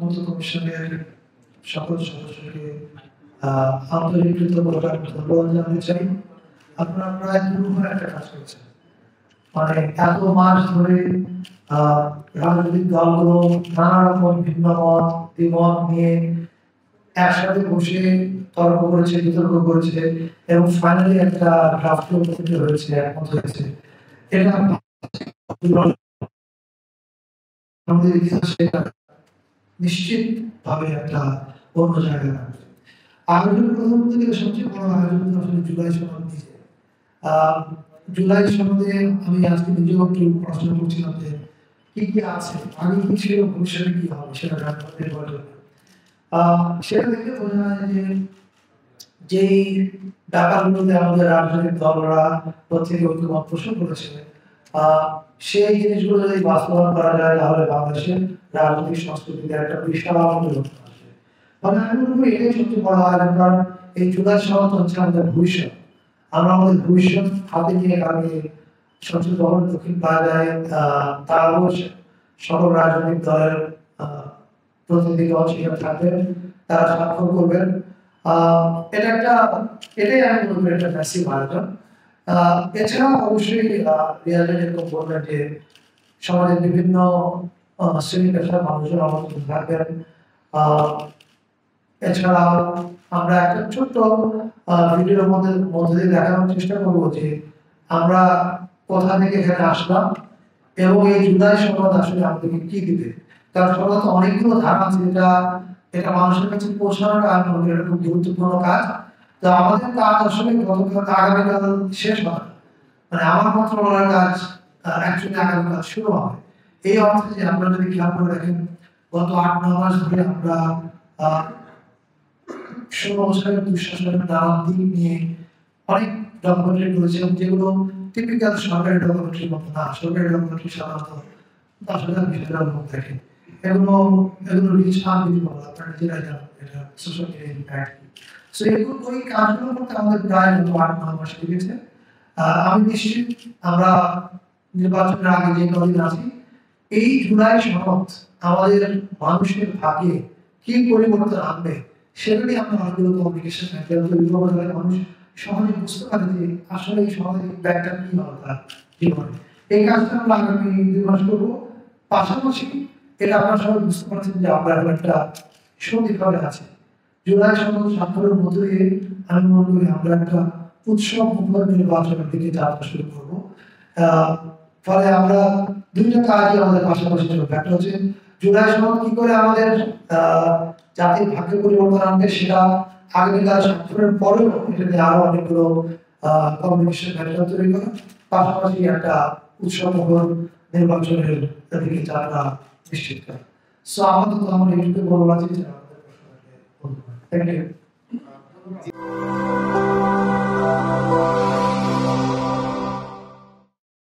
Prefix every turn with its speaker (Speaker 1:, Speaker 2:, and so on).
Speaker 1: ঐক্যমত্য কমিশনের সকল সদস্যকে আন্তরিক কৃতজ্ঞতা ধন্যবাদ জানাতে চাই। আপনারা প্রায় দুর্ঘটনা একটা কাজ করেছেন, মানে এত মাস ধরে রাজনৈতিক দলগুলো নানা রকম ভিন্ন মত দ্বিমত নিয়ে একসাথে বসে তর্ক করেছে, বিতর্ক করেছে এবং ফাইনালি একটা ড্রাফট উপস্থিত হয়েছে, একমত হয়েছে। এটা আমাদের ইতিহাসে নিশ্চিত ভাবে একটা অন্য জায়গায় রাখবে। আয়োজন প্রথম থেকে সবচেয়ে বড় আয়োজন আসলে জুলাই সনদ নিজে। জুলাই সনদে আমি আজকে নিজেও একটু পড়াশোনা করছিলাম যে কি কি আছে, আগে কি ছিল, ভবিষ্যতে কি হবে সেটা জানতে পারবো। সেটা দেখে বোঝা যায় যে যেই ব্যাপারগুলোতে আমাদের রাজনৈতিক দলরা প্রত্যেকে ঐক্যমত পোষণ করেছে, সেই জিনিসগুলো যদি বাস্তবায়ন করা যায় তাহলে বাংলাদেশের রাজনৈতিক সংস্কৃতিতে একটা বিশাল পরিবর্তন আসবে। মানে আমি মনে করি এটাই সবচেয়ে বড় আয়োজন, কারণ এই জুলাই সনদ হচ্ছে আমাদের ভবিষ্যৎ। আমরা আমাদের ভবিষ্যৎ হাতে নিয়ে কালকে সংসদ ভবন দক্ষিণ প্লাজায় তারা সকল রাজনৈতিক দলের প্রতিনিধিগণ সেখানে থাকবেন, তারা স্বাক্ষর করবেন। এটাই আমি মনে করি একটা ম্যাসিভ আয়োজন। এছাড়াও অবশ্যই রিয়াজের এরকম বলবেন যে সমাজের বিভিন্ন শ্রেণী পেশার মানুষজন আমাদের থাকবেন। এছাড়াও আমরা একটা ছোট্ট ভিডিওর মধ্যে দিয়ে দেখানোর চেষ্টা করবো যে আমরা কোথা থেকে এখানে আসলাম এবং এই জুলাই সনদ আসলে আমাদেরকে কি দিবে। কারণ সনদ অনেকগুলো ধারা আছে, এটা মানুষের কাছে পৌঁছানোর আমি মনে করি এটা খুব গুরুত্বপূর্ণ কাজ। তো আমাদের কাজ আসলে আগামীকাল শেষ হবে, মানে আমার মন্ত্রণালয়ের কাজ অ্যাকচুয়ালি আগামীকাল শুরু হবে। এই অর্থে যে আমরা যদি খেয়াল করে দেখেন গত 8-9 মাস ধরে আমরা 16 বছরের দুঃশাসনের নানান দিক নিয়ে অনেক ডকুমেন্টারি করেছিলাম, যেগুলো টিপিক্যাল সরকারি ডকুমেন্টারির মতো না। সরকারি ডকুমেন্টারি সাধারণত 10,000-20,000 লোক দেখে, এগুলো রিচ আনবিলিভ বলা, আপনারা নিজেরাই জানেন এটা সোশ্যাল মিডিয়া ইম্প্যাক্ট। সো এগুলো ওই কাজগুলো করতে আমাদের প্রায় 8-9 মাস লেগেছে। আমি নিশ্চিত আমরা নির্বাচনের আগে যে কদিন আছি, এই জুলাই সনদ আমাদের মানুষের ভাগ্যে কি পরিবর্তন আনবে সেটা নিয়ে আমরা অনেকগুলো কমিউনিকেশন ম্যাটেরিয়াল তৈরি করবো, যাতে মানুষ সহজে বুঝতে পারে যে আসলে এই সমাজের ইম্প্যাক্টটা কি হবে তার জীবনে। এই কাজটা আমরা আগামী 2 মাস করবো। পাশাপাশি এটা আপনারা সবাই বুঝতে পারছেন যে আমরা এখন একটা সন্ধিক্ষণে আছি। জুলাই সনদ স্বাক্ষরের মধ্য দিয়ে আমি মনে করি আমরা একটা উৎসব মুখর নির্বাচনের দিকে যাত্রা শুরু করবো। ফলে আমরা দুইটা কাজই আমাদের পাশাপাশি চলবে। একটা হচ্ছে জুলাই সনদ কি করে আমাদের জাতির ভাগ্যে পরিবর্তন আনবে, সেটা আগামীকাল স্বাক্ষরের পরেও এটা নিয়ে আরো অনেকগুলো কমিউনিকেশন ম্যাটেরিয়াল তৈরি করা, পাশাপাশি একটা উৎসব মুখর নির্বাচনের দিকে যাত্রা নিশ্চিত করা। সো আমাদের তো আমার এইটুকু বলবো আছে। Thank you.